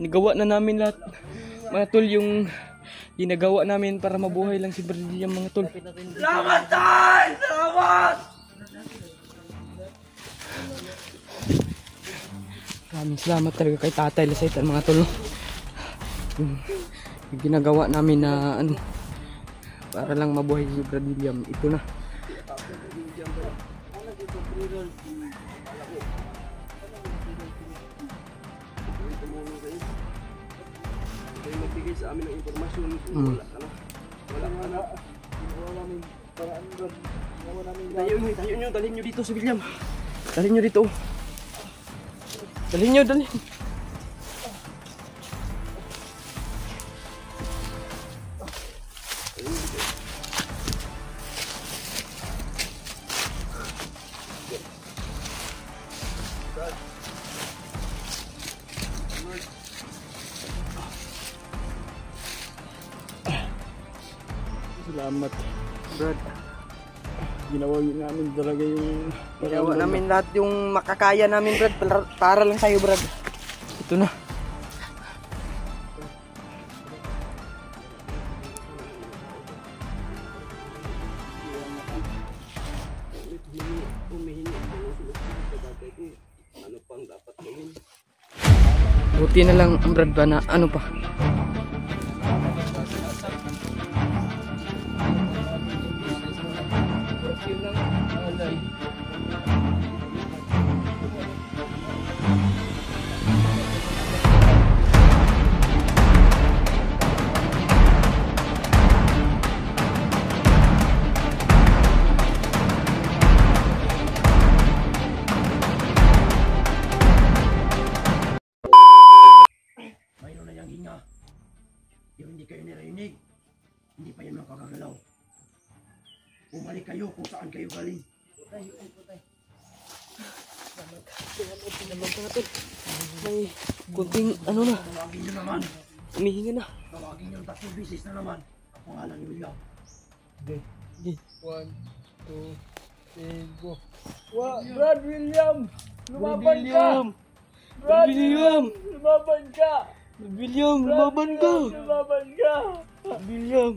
Nagawa na namin lahat mga tol, yung ginagawa namin para mabuhay lang si Brad William mga tol. Salamat tayo! Salamat! Maraming salamat talaga kay Tatay Lasaitan mga tol. Yung ginagawa namin na ano, para lang mabuhay si Brad William, ito na. Magbigay sa amin ng informasyon. Wala ka na. Wala ka na. Wala namin paraan doon. Tayo nyo, dalhin nyo dito si William. Dalhin nyo dito. Dalhin nyo, dalhin. Salamat Brad. Ginawa namin talaga yung Ginawa namin lahat yung makakaya namin Brad. Para lang sa'yo Brad. ito na. Buti na lang Brad ba na ano pa. Mayroon na yung hinga. Yung hindi kayo narinig, hindi pa yan makakagalaw. Bumalik kayo kung saan kayo galing. Putay. May kunting ano na, Tawagin nyo naman. umihinga na. Tawagin nyo 3 beses na naman. Ang pangalan ni William. Okay. 1, 2, 3, go. Brad William! Lumaban ka! Brad William! Lumaban ka! Brad William, lumaban ka! Lumaban ka! Brad William!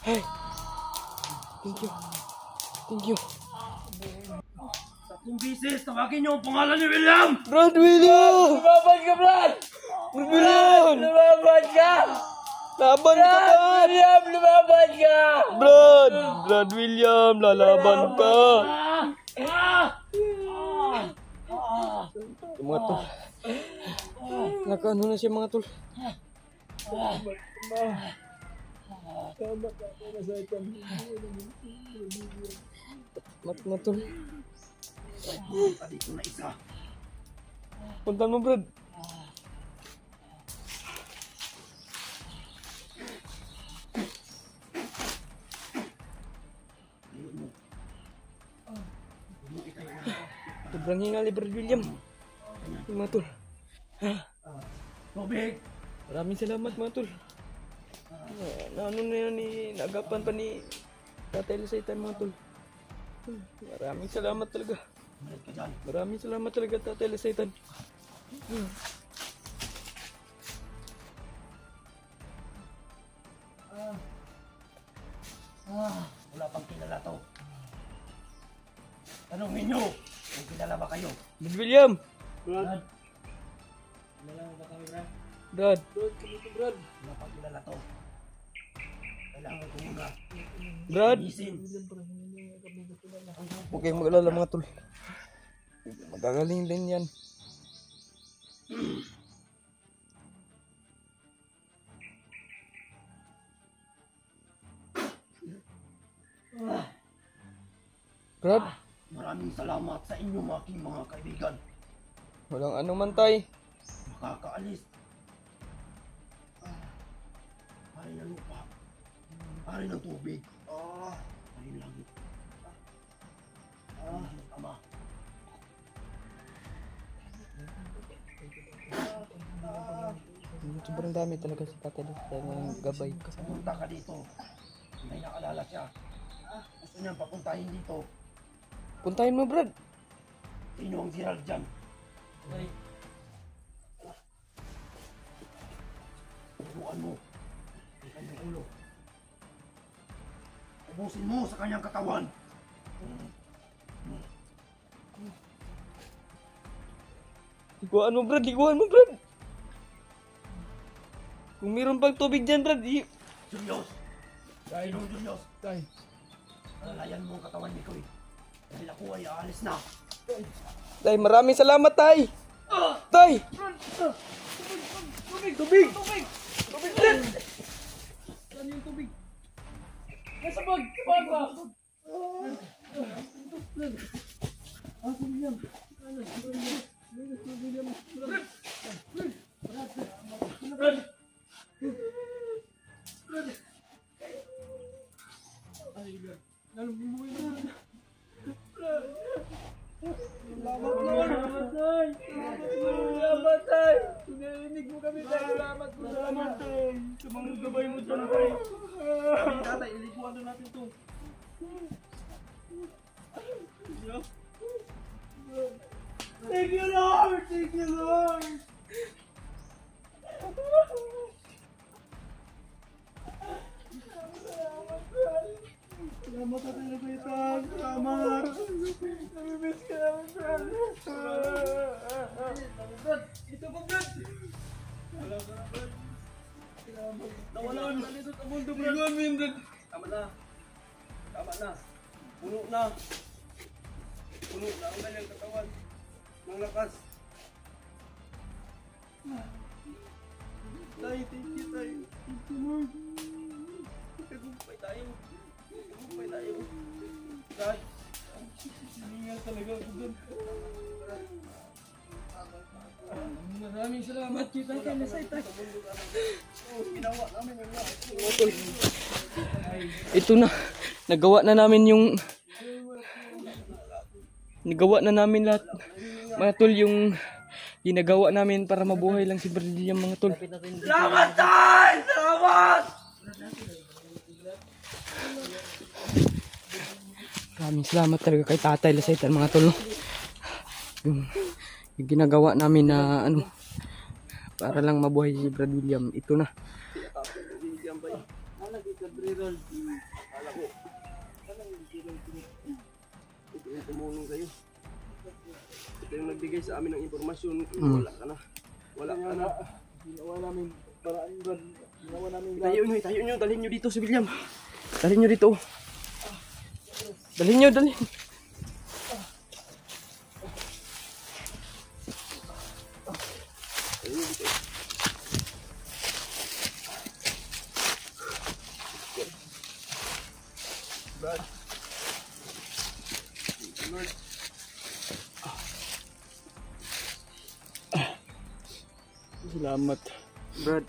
Hey! Thank you. Thank you. 3 beses, tawagin nyo ang pangalan ni William! Brad William! Lumaban ka, Brad! Brad William! Lumaban ka! Laban ka, Brad! William, lumaban ka! Brad! Brad William, lalaban ka! Yung mga tol. Nakaano na siya mga tol. Mat na tol. Dito na isa. Punta mo Brad. Sobrang hingali Brad William. Yung mga tol. Tubig! Maraming salamat mga tol. Ano na yan nagapan pa ni Tatay Lasaitan mga tol. Maraming salamat talaga. Maraming salamat talaga Tatay Lasaitan. Wala pang kilala to. Tanongin nyo kung kilala ba kayo. Brad William! Brad, Brad! wala pang kilala to. Kailangan ko muna. Brad, Isin. huwag kayong mag-alala mga tol. Magagaling din yan. Brad, Maraming salamat sa inyong aking mga kaibigan. walang ano man tay. Makakaalis. Hari ng lupa. Hari ng tubig. Hari ng langit. Ama. Sobrang dami talaga si Tatay Lisa ng gabay. Pumunta ka dito. May nakalala siya. Gusto niyang papuntahin dito. Puntahin mo Brad. Sino ang Gerald dyan? Turuan mo. Ang kanyang ulo. Ubusin mo sa kanyang katawan. Liguan mo Brad, liguan mo Brad. Kung meron pang tubig dyan Brad, Julius! Dahil nung Julius! Alalayan mo ang katawan ni Koy. Dahil ako ay aalis na. Tay, maraming salamat tay. Tay! Tubig! Tubig! Tubig! Tubig! Saan yung tubig? Nasa bag! Sa bag ba? Salamat tay! Pinarinig mo kami tay! Salamat po! Salamat tay! Sa mga gabay mo dyan tay! Tatay, iliguan na natin to! Thank you Lord! Thank you Lord! Salamat sa talaga ito! Salamat! Namimiss ka namin, Brad! Ito pa, Brad! Nawala ka na dito sa mundo, Brad! Iguan mo yun, Brad! Tama na! Tama na! Puno na! Puno na ang kanyang katawan ng lakas! Tay, thank you, Tay! Thank you, Lord! Tagumpay tayo! Tagumpay tayo! God! Hiningal talaga ako dun! Maraming salamat kita kay Nasay Tay! Ginawa namin yung Ito na. Nagawa na namin lahat. Mga tol, yung ginagawa namin para mabuhay lang si Brad William mga tol. Salamat Tay! Salamat! Maraming salamat talaga kay Tatay Lasaitan mga tol. No? Yung ginagawa namin na ano para lang mabuhay si Brad William. Ito na. Ito yung tumulong sa'yo. Ito yung nagbigay sa amin ng impormasyon. Wala ka na. Wala ka na. Ginawa namin paraan, Brad. Ginawa namin Tayo nyo. Dalhin nyo dito si William. Dalhin nyo dito. Dalhin nyo, dalhin. Brad. Salamat. Brad,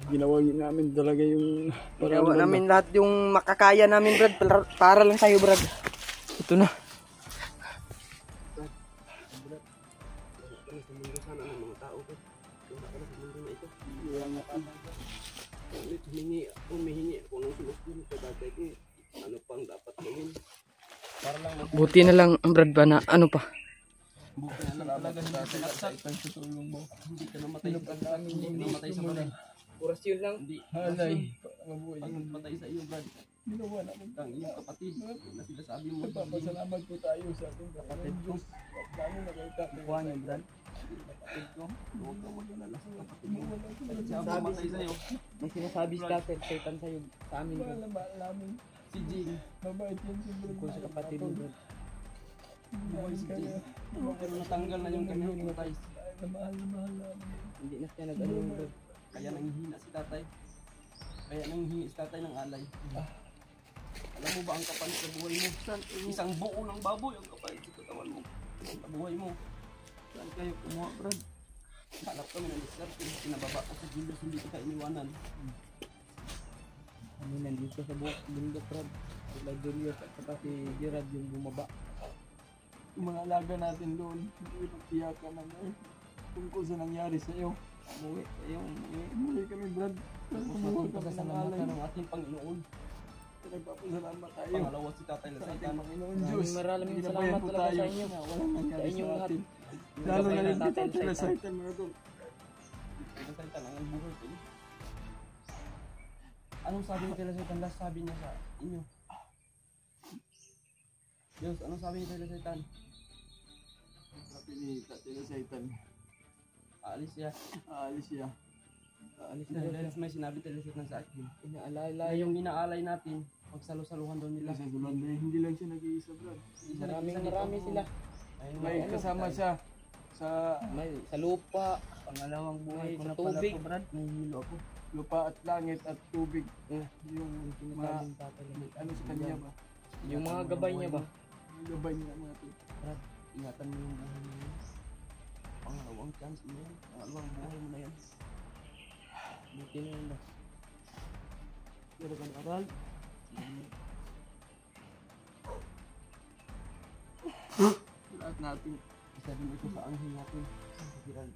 Ginawa namin talaga yung ginawa namin lahat yung makakaya namin Brad para lang sa'yo Brad. Ito na. Sana ng mga tao ko. Wala ka na sa mundo na ito. Humihingi ako ng solusyon sa dati ko. Ano pang dapat gawin? Buti na lang Brad ba na ano pa. talaga sa itong tutulong mo. Hindi ka namatay. Hindi ka namatay sa balay. Orasyon lang. Hindi. Halay. Mabuhay. Pag patay sa iyo, Brad. ginawa namin. Ang iyong kapatid na sinasabi mo. Nagpapasalamat po tayo sa ating kapatid Diyos. At lalo na kay Tatay. Kuha niyo, Brad. Kapatid ko. Huwag kang mag-alala sa kapatid mo. Siya ang Sabi pumatay sa'yo. May sinasabi si Tatay Satan sa'yo sa amin bro. Mahal na mahal namin. Si Jing. Mabait yan si Brad. Kung sa kapatid mo bro. Buhay si Jing. Pero natanggal na yung kanyang hypnotize. Na mahal namin. Hindi na siya nag-ano bro. Kaya nanghihina si tatay. Kaya nanghihingi si tatay ng alay. Alam mo ba ang kapalit sa buhay mo? Isang buo ng baboy ang kapalit sa katawan mo. Sa buhay mo. Saan kayo kumuha, Brad? Hanap kami ng diskarte. Pinababa ko sa Julius, hindi kita iniwanan. Kami nandito sa buong bundok bro. Sila Julius at saka si Gerard yung bumaba. Yung mga alaga natin doon, hindi pagtiyakan na ngayon. Tungkol sa nangyari sa iyo. Umuwi kayo, umuwi. Muli kami Brad. Tapos Kumuha natin kami ng pagkasalamatan alay. ng ating Panginoon. Nagpapasalamat tayo. Pangalawa si tatay na Sa Satan. ating Panginoon Diyos. Maraming Ginabayan salamat po talaga tayo sa inyo. na walang nangyari Sa inyong sa lahat. atin. Yung Lalo gabay na ng rin kita Tatay sila sa Satan. atin mga tol. Tatay Satan ang buhay kayo. Anong sabi ni Tatay Satan? Last sabi niya sa inyo. Diyos, anong sabi ni Tatay Satan? Sabi ni Tatay na Satan, Aalis siya. aalis siya. Alis na Dahil Diyos. may sinabi Tatay Satan sa akin. Inaalala Na yung inaalay natin, pagsalo-saluhan daw nila. Sa Zulan, hindi lang siya nag-iisa Brad. Marami sila. May kasama siya sa May sa lupa. Pangalawang buhay May ko sa na pala tubig. to, Brad. Nahihilo ako. lupa at langit at tubig. Yung mga Sinasabing tatay. ano sa kanya ba? Yung mga gabay niya ba? Yung gabay niya mga tol. Brad, ingatan mo yung buhay mo yan. Pangalawang chance mo yan. Pangalawang buhay mo na yan. Buti na yun ba? Pero kan aral. Lahat natin. Isa din ito sa anghel natin. Gerald.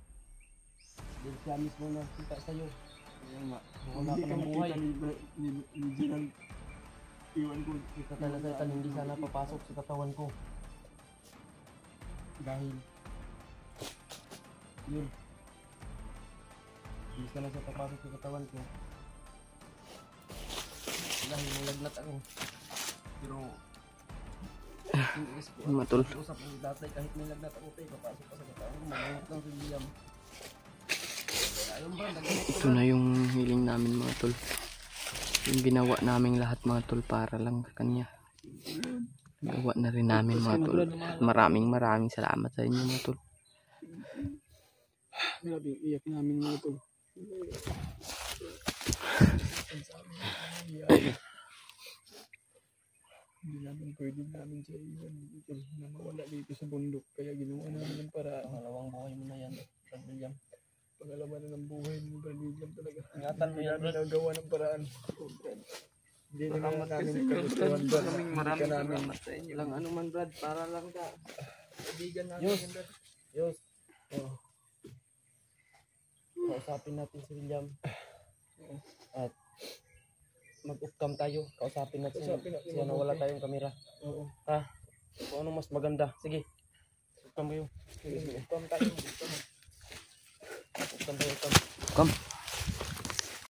Dahil siya mismo nakita sa'yo. Kaya nga. Wala Hindi ka ka ng buhay. nakita ni Gerald. Iwan ko. Si Tatay Satan hindi sana papasok sa katawan ko. Dahil yun. Hindi sana siya papasok sa katawan ko. Dahil nalagnat ako. Pero tinis ko. Matul. Usap ang datay kahit may lagnat ako tayo. Papasok pa sa katawan ko. Magangat lang si William. Ayun ba? Nagangat ko Ito na yung hiling namin mga tol. Yung ginawa naming lahat mga tol para lang sa kanya. Gawa na rin namin mga tol. At maraming salamat sa inyo mga tol. Grabe, iyak namin mga tol. Hindi namin pwede namin siya iwan dito na mawala dito sa bundok. Kaya ginawa namin ng paraan. Pangalawang buhay mo na yan, Brad William. Pangalawa na ng buhay ni Brad William talaga. Ingatan mo Hindi yan, namin Brad. nagawa ng paraan. Hindi naman Salamat namin kasi, kagustuhan Brad. Brad. Maraming Hindi namin. salamat sa inyo. Lang ano man Brad, para lang ka. Kaibigan natin Yus. yan, Brad. Diyos. Oh. Kausapin natin si William. At mag-upcam tayo. Kausapin natin siya na wala tayong kamera. Oo. Ha? Kung ano mas maganda. Sige. Upcam kayo. Sige, come tayo. Upcam tayo. Upcam. Come.